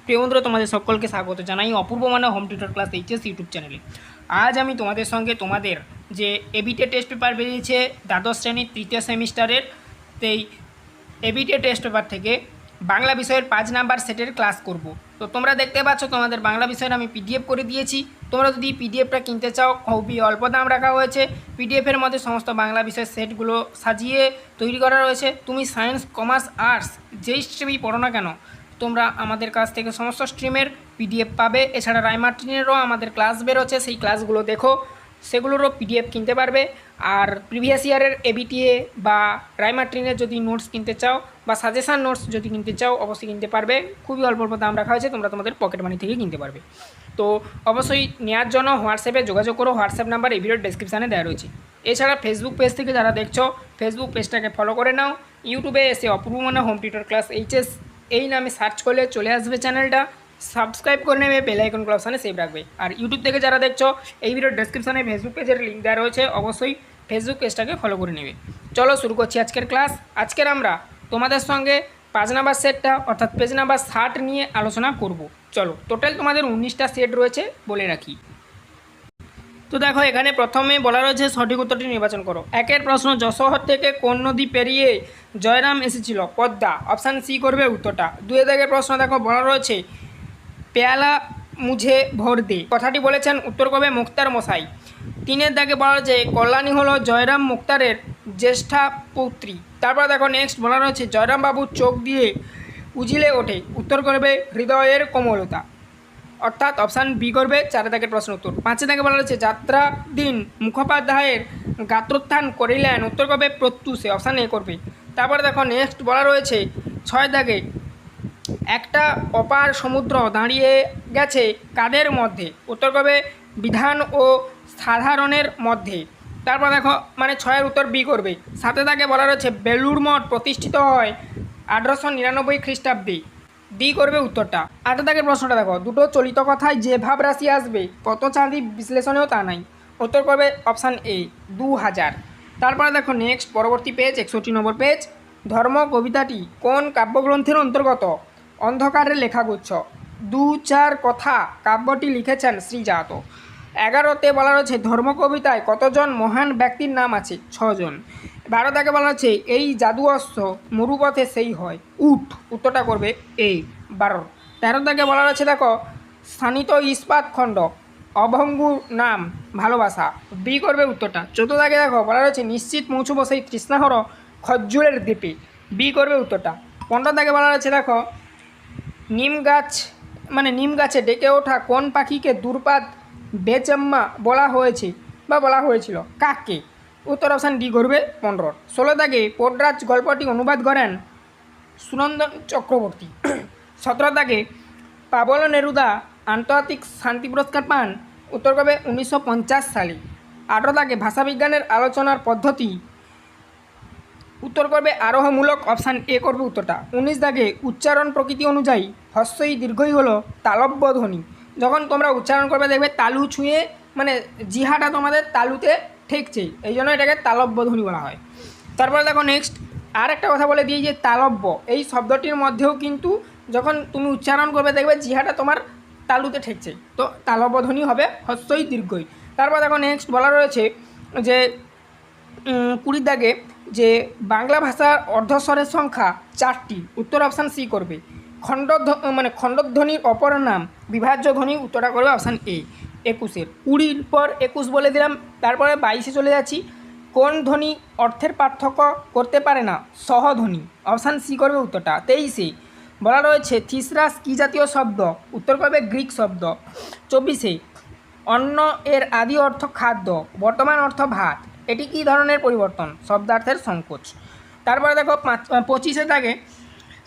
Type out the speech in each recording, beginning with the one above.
প্রিয় বন্ধুরা, তোমাদের সকলকে স্বাগত জানাই অপূর্ব মানে home tutor class HS YouTube চ্যানেলে। আজ আমি তোমাদের সঙ্গে তোমাদের যে এবিটে টেস্ট পেপার বেরিয়েছে দ্বাদশ শ্রেণীর তৃতীয় সেমিস্টারের, সেই এবিটে টেস্ট পেপার থেকে বাংলা বিষয়ের 5 নাম্বার সেটের ক্লাস করব। তো তোমরা দেখতে পাচ্ছ তোমাদের বাংলা বিষয়ের আমি পিডিএফ করে দিয়েছি। তোমরা যদি পিডিএফটা কিনতে চাও খুবই অল্প দাম রাখা হয়েছে। পিডিএফের মধ্যে সমস্ত বাংলা বিষয়ের সেটগুলো সাজিয়ে তৈরি করা রয়েছে। তুমি সায়েন্স, কমার্স, আর্টস যেই স্ট্রিমই পড়ো না কেন তোমরা আমাদের কাছ থেকে সমস্ত স্ট্রিমের পিডিএফ পাবে। এছাড়া রায়মার্টিনেরও আমাদের ক্লাস বেরোচ্ছে, সেই ক্লাসগুলো দেখো, সেগুলোরও পিডিএফ কিনতে পারবে। আর প্রিভিয়াস ইয়ারের এবিটিএ বা রায়মার্টিনের যদি নোটস কিনতে চাও বা সাজেশান নোটস যদি কিনতে চাও অবশ্যই কিনতে পারবে। খুবই অল্প অল্প দাম রাখা হয়েছে, তোমরা তোমাদের পকেট মানি থেকে কিনতে পারবে। তো অবশ্যই নেওয়ার জন্য হোয়াটসঅ্যাপে যোগাযোগ করো। হোয়াটসঅ্যাপ নাম্বার এই ভিডিওর ডেসক্রিপশানে দেওয়া রয়েছে। এছাড়া ফেসবুক পেজ থেকে যারা দেখছো ফেসবুক পেজটাকে ফলো করে নাও। ইউটিউবে এসে অপূর্ব মানে হোম টিউটর ক্লাস এইচএস এই নামে সার্চ করলে চলে আসবে চ্যানেলটা। সাবস্ক্রাইব করে নেবে, বেল আইকন অপশানে সেভ রাখবে। আর ইউটিউব থেকে যারা দেখছো এই ভিডিওর ডেসক্রিপশানে ফেসবুক পেজের লিঙ্ক দেওয়া রয়েছে, অবশ্যই ফেসবুক পেজটাকে ফলো করে নেবে। চলো শুরু করছি আজকের ক্লাস। আজকের আমরা তোমাদের সঙ্গে 5 নাম্বার সেটটা অর্থাৎ পেজ নাম্বার 60 নিয়ে আলোচনা করব। চলো, টোটাল তোমাদের 19টা সেট রয়েছে বলে রাখি। তো দেখো, এখানে প্রথমে বলা রয়েছে সঠিক উত্তরটি নির্বাচন করো। একের প্রশ্ন, যশোহর থেকে কোন নদী পেরিয়ে জয়রাম এসেছিল? পদ্মা। অপশান সি করবে উত্তরটা। 2 দাগের প্রশ্ন দেখো, বলা রয়েছে পেয়ালা মুঝে ভোর দে, কথাটি বলেছেন উত্তর করবে মুক্তার মশাই। 3 দাগে বলা রয়েছে কল্যাণী হলো জয়রাম মুক্তারের জ্যেষ্ঠা পুত্রী। তারপর দেখো নেক্সট বলা রয়েছে জয়রাম বাবুর চোখ দিয়ে উজিলে ওঠে, উত্তর করবে হৃদয়ের কোমলতা, অর্থাৎ অপশান বি করবে 4 দাগের প্রশ্ন উত্তর। 5 দাগে বলা রয়েছে যাত্রা দিন মুখোপাধ্যায়ের গাত্রোত্থান করিলেন, উত্তর করবে প্রত্যুষে, অপশান এ করবে। তারপরে দেখো নেক্সট বলা রয়েছে 6 দাগে একটা অপার সমুদ্র দাঁড়িয়ে গেছে কাদের মধ্যে, উত্তর করবে বিধান ও সাধারণের মধ্যে। তারপর দেখো মানে 6-এর উত্তর বি করবে। 7 দাগে বলা রয়েছে বেলুড় মঠ প্রতিষ্ঠিত হয় 1899 খ্রিস্টাব্দে, ডি করবে উত্তরটা। 8 দাগের প্রশ্নটা দেখো, দুটো চলিত কথায় যে ভাব রাশি আসবে কত চাঁদি বিশ্লেষণেও তা নাই, উত্তর করবে অপশান এ 2000। তারপরে দেখো নেক্সট পরবর্তী পেজ 61 নম্বর পেজ, ধর্ম কবিতাটি কোন কাব্যগ্রন্থের অন্তর্গত? অন্ধকারের লেখাগুচ্ছ। 2-4 কথা কাব্যটি লিখেছেন শ্রীজাত। 11তে বলা রয়েছে ধর্ম কবিতায় কতজন মহান ব্যক্তির নাম আছে? 6 জন। 12 দাগে বলা হচ্ছে এই জাদু অস্ত্র মরুপথে সেই হয়, উট, উত্তরটা করবে এ 12। 13 দাগে বলা রয়েছে দেখো স্থানিত ইস্পাত খণ্ড অভঙ্গুর নাম ভালোবাসা, বি করবে উত্তরটা। 14 দাগে দেখো বলা রয়েছে নিশ্চিত পৌঁছব সেই তৃষ্ণাহর খজ্জুরের দ্বীপে, বি করবে উত্তরটা। 15 দাগে বলা রয়েছে দেখো নিম গাছ মানে নিম গাছে ডেকে ওঠা কোন পাখিকে দুর্পাত বেচাম্মা বলা হয়েছে বা বলা হয়েছিল? কাকে, উত্তর অপশান ডি করবে 15। 16 দাগে পোডরাজ গল্পটি অনুবাদ করেন সুনন্দন চক্রবর্তী। 17 দাগে পাবলো নেরুদা আন্তর্জাতিক শান্তি পুরস্কার পান, উত্তর করবে 1950 সালে। 18 দাগে ভাষাবিজ্ঞানের আলোচনার পদ্ধতি, উত্তর করবে আরোহমূলক, অপশান এ করবে উত্তরটা। 19 দাগে উচ্চারণ প্রকৃতি অনুযায়ী হ্রস্বই দীর্ঘই হলো তালব্য ধ্বনি। যখন তোমরা উচ্চারণ করবে দেখবে তালু ছুঁয়ে মানে জিহাটা তোমাদের তালুতে ঠেকছে, এই জন্য এটাকে তালব্য ধ্বনি বলা হয়। তারপরে দেখো নেক্সট আর একটা কথা বলে দিই যে তালব্য এই শব্দটির মধ্যেও কিন্তু যখন তুমি উচ্চারণ করবে দেখবে জিহাটা তোমার তালুতে ঠেকছে, তো তালব্য ধ্বনি হবে হ্রস্বই দীর্ঘই। তারপর দেখো নেক্সট বলা রয়েছে যে 20 দাগে যে বাংলা ভাষার অর্ধস্বরের সংখ্যা 4টি, উত্তর অপশান সি করবে। খণ্ডধ্বনির অপর নাম বিভাজ্য ধ্বনি, উত্তরটা করবে অপশান এ 21-এর। 20 পর 21 বলে দিলাম। তারপরে 22-এ চলে যাচ্ছি, কোন ধ্বনি অর্থের পার্থক্য করতে পারে না? সহধ্বনি, অপশান সি করবে উত্তরটা। 23-এ বলা রয়েছে থিসরাস কী জাতীয় শব্দ, উত্তর করবে গ্রিক শব্দ। 24-এ অন্ন এর আদি অর্থ খাদ্য, বর্তমান অর্থ ভাত, এটি কী ধরনের পরিবর্তন? শব্দার্থের সংকোচ। তারপরে দেখো 25-এ দাগে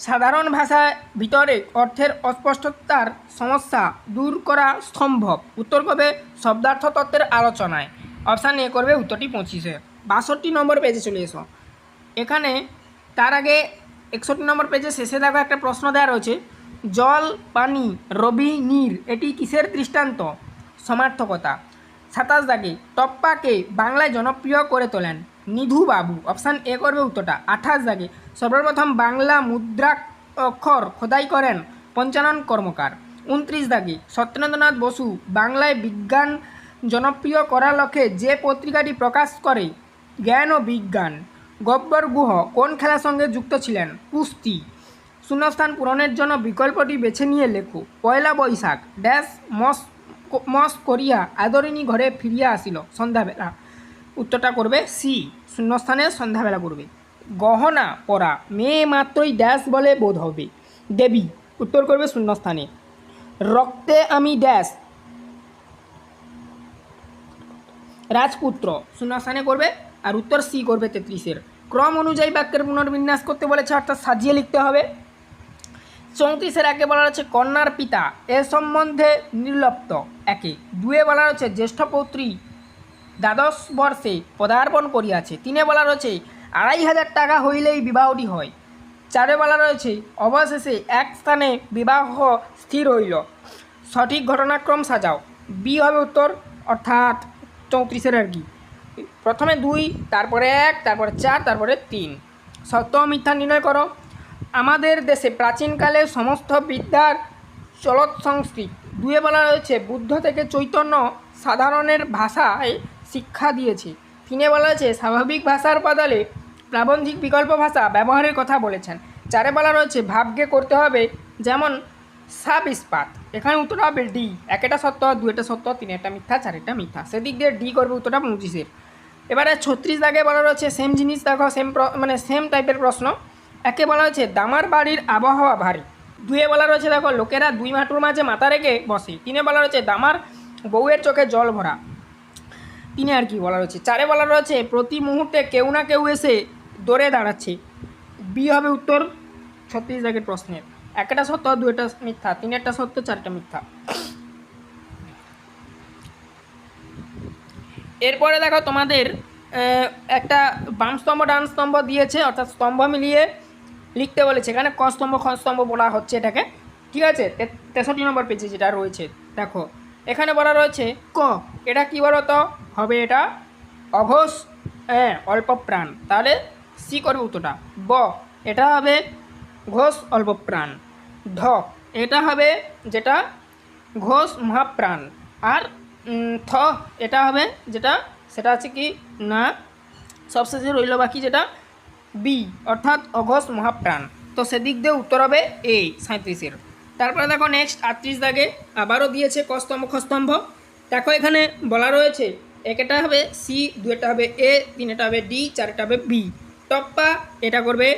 সাধারণ ভাষার ভিতরে অর্থের অস্পষ্টতার সমস্যা দূর করা সম্ভব, উত্তর করবে শব্দার্থ তত্ত্বের আলোচনায়, অপশান এ করবে উত্তরটি। 25-এ 62 নম্বর পেজে চলে এসো। এখানে তার আগে 61 নম্বর পেজে শেষে দেখো একটা প্রশ্ন দেওয়া রয়েছে জল, পানি, রবি, নীর এটি কিসের দৃষ্টান্ত? সমার্থকতা। 27 দাগে টপ্পাকে বাংলায় জনপ্রিয় করে তোলেন নিধু বাবু, অপশান এ করবে উত্তরটা। 28 দাগে সর্বপ্রথম বাংলা মুদ্রা অক্ষর খোদাই করেন পঞ্চানন কর্মকার। 29 দাগে সত্যেন্দ্রনাথ বসু বাংলায় বিজ্ঞান জনপ্রিয় করার লক্ষ্যে যে পত্রিকাটি প্রকাশ করে জ্ঞান ও বিজ্ঞান। গব্বর গুহ কোন খেলার সঙ্গে যুক্ত ছিলেন? কুস্তি। শূন্যস্থান পূরণের জন্য বিকল্পটি বেছে নিয়ে লেখো। পয়লা বৈশাখ ড্যাশ মস করিয়া আদরিণী ঘরে ফিরিয়া আসিল সন্ধ্যাবেলা। উত্তরটা করবে সি, শূন্যস্থানে সন্ধ্যাবেলা করবে। গহনা পরা মেয়ে মাত্রই ড্যাশ বলে বোধ হবে। দেবী, উত্তর করবে শূন্যস্থানে। রক্তে আমি ড্যাশ রাজপুত্র, শূন্যস্থানে করবে আর উত্তর সি করবে 33-এর। ক্রম অনুযায়ী বাক্যের পুনর্বিন্যাস করতে বলেছে, অর্থাৎ সাজিয়ে লিখতে হবে। 34-এর আগে বলা হচ্ছে কন্যার পিতা এ সম্বন্ধে নির্লিপ্ত। 2-এ বলা হচ্ছে জ্যেষ্ঠ পৌত্রী দ্বাদশ বর্ষে পদার্পণ করিয়াছে। 3-এ বলা রয়েছে 2500 টাকা হইলেই বিবাহটি হয়। 4-এ বলা রয়েছে অবশেষে এক স্থানে বিবাহ স্থির হইল। সঠিক ঘটনাক্রম সাজাও। বি হবে উত্তর, অর্থাৎ 34-এর আর কি। প্রথমে 2, তারপরে 1, তারপরে 4, তারপরে 3। সত্য ও মিথ্যা নির্ণয় করো। আমাদের দেশে প্রাচীনকালে সমস্ত বিদ্যার চলত সংস্কৃত। 2-এ বলা রয়েছে বুদ্ধ থেকে চৈতন্য সাধারণের ভাষায় শিক্ষা দিয়েছে। 3-এ বলা হয়েছে স্বাভাবিক ভাষার বদলে প্রাবন্ধিক বিকল্প ভাষা ব্যবহারের কথা বলেছেন। 4-এ বলা রয়েছে ভাবকে করতে হবে যেমন সাপ ইস্পাত। এখানে উত্তরটা হবে ডি। 1-এটা সত্য, 2-এটা সত্য, 3-এটা মিথ্যা, 4-এটা মিথ্যা। সেদিক দিয়ে ডি করবে উত্তরটা 25-এর। এবারে 36 দাগে বলা রয়েছে সেম জিনিস, দেখো সেম টাইপের প্রশ্ন। 1-এ বলা হয়েছে দামার বাড়ির আবহাওয়া ভারী। 2-এ বলা রয়েছে দেখো লোকেরা 2 হাঁটুর মাঝে মাথা রেখে বসে। 3-এ বলা রয়েছে দামার বউয়ের চোখে জল ভরা। 3-এ আর কি বলা রয়েছে। 4-এ বলা রয়েছে প্রতি মুহূর্তে কেউ না কেউ এসে দৌড়ে দাঁড়াচ্ছে। বি হবে উত্তর 36 দাগের প্রশ্নের। 1-এটা সত্য, 2-এটা মিথ্যা, 3-এটা সত্য, 4-টা মিথ্যা। এরপরে দেখো তোমাদের একটা বাম স্তম্ভ ডান স্তম্ভ দিয়েছে, অর্থাৎ স্তম্ভ মিলিয়ে লিখতে বলেছে। এখানে ক স্তম্ভ খ স্তম্ভ বলা হচ্ছে এটাকে, ঠিক আছে। 63 নম্বর পেজে যেটা রয়েছে দেখো, এখানে বলা রয়েছে ক, এটা কী বলো তো হবে, এটা অঘোষ অল্প প্রাণ, তাহলে সি করবে উত্তরটা। ব, এটা হবে ঘোষ অল্প প্রাণ। ধ, এটা হবে যেটা ঘোষ মহাপ্রাণ। আর থ, এটা হবে যেটা, সেটা আছে কি না সবশেষে রইল বাকি যেটা বি, অর্থাৎ অঘোষ মহাপ্রাণ। তো সেদিক দিয়ে উত্তর হবে এ 37-এর। তারপরে দেখো নেক্সট 38 দাগে আবারও দিয়েছে ক স্তম্ভ খ স্তম্ভ। দেখো এখানে বলা রয়েছে 1-এটা হবে সি, 2-এটা হবে এ, 3-এটা হবে ডি, 4-এটা হবে বি। টপ্পা, এটা করবে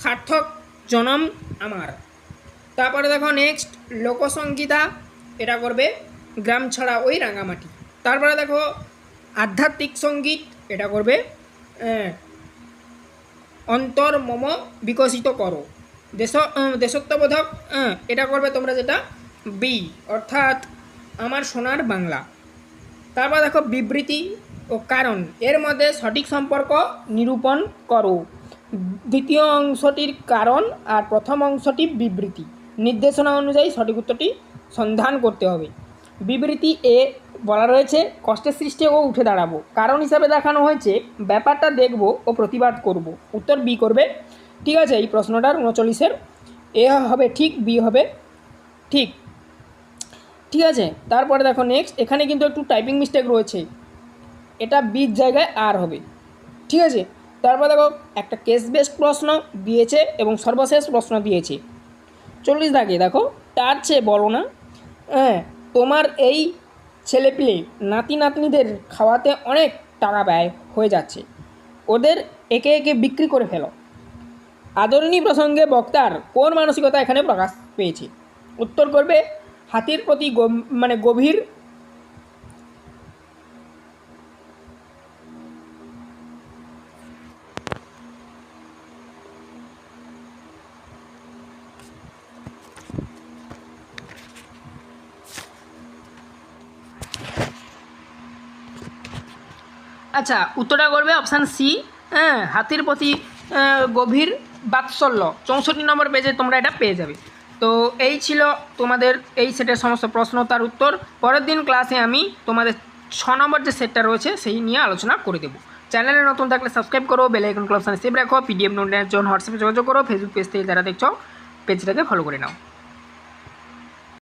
সার্থক জনম আমার। তারপরে দেখো নেক্সট লোকসংগীতা, এটা করবে গ্রাম ছাড়া ওই রাঙামাটি। তারপরে দেখো আধ্যাত্মিক সঙ্গীত, এটা করবে অন্তর মম বিকশিত করো। দেশত্ববোধক, এটা করবে তোমরা যেটা বি, অর্থাৎ আমার সোনার বাংলা। তারপর দেখো বিবৃতি ও কারণ, এর মধ্যে সঠিক সম্পর্ক নিরূপণ করো। দ্বিতীয় অংশটির কারণ আর প্রথম অংশটি বিবৃতি। নির্দেশনা অনুযায়ী সঠিক উত্তরটি সন্ধান করতে হবে। বিবৃতি এ বলা রয়েছে কষ্টের সৃষ্টি ও উঠে দাঁড়াবো। কারণ হিসাবে দেখানো হয়েছে ব্যাপারটা দেখব ও প্রতিবাদ করব। উত্তর বি করবে, ঠিক আছে। এই প্রশ্নটার 39-এর এ হবে ঠিক, বি হবে ঠিক, ঠিক আছে। তারপরে দেখো নেক্সট, এখানে কিন্তু একটু টাইপিং মিস্টেক রয়েছে, এটা বির জায়গায় আর হবে, ঠিক আছে। তারপর দেখো একটা কেস বেসড প্রশ্ন দিয়েছে এবং সর্বশেষ প্রশ্ন দিয়েছে 40 দাগে। দেখো তার চেয়ে বলো না, তোমার এই ছেলেপিলে নাতি নাতনিদের খাওয়াতে অনেক টাকা ব্যয় হয়ে যাচ্ছে, ওদের একে একে বিক্রি করে ফেলো। আদরণী প্রসঙ্গে বক্তার কোন মানসিকতা এখানে প্রকাশ পেয়েছে? উত্তর করবে হাতির প্রতি গভীর আচ্ছা, উত্তরটা করবে অপশান সি, হাতির প্রতি গভীর বাৎসল্য। 64 নম্বর পেজে তোমরা এটা পেয়ে যাবে। তো এই ছিল তোমাদের এই সেটের সমস্ত প্রশ্ন, তার উত্তর। পরের দিন ক্লাসে আমি তোমাদের 6 নম্বর যে সেটটা রয়েছে সেই নিয়ে আলোচনা করে দেবো। চ্যানেলে নতুন থাকলে সাবস্ক্রাইব করো, বেল আইকন অপশানে সেভ রাখো, পিডিএফ নোটের জন্য হোয়াটসঅ্যাপে যোগাযোগ করো, ফেসবুক পেজ থেকে যারা দেখছো পেজটাকে ফলো করে নাও।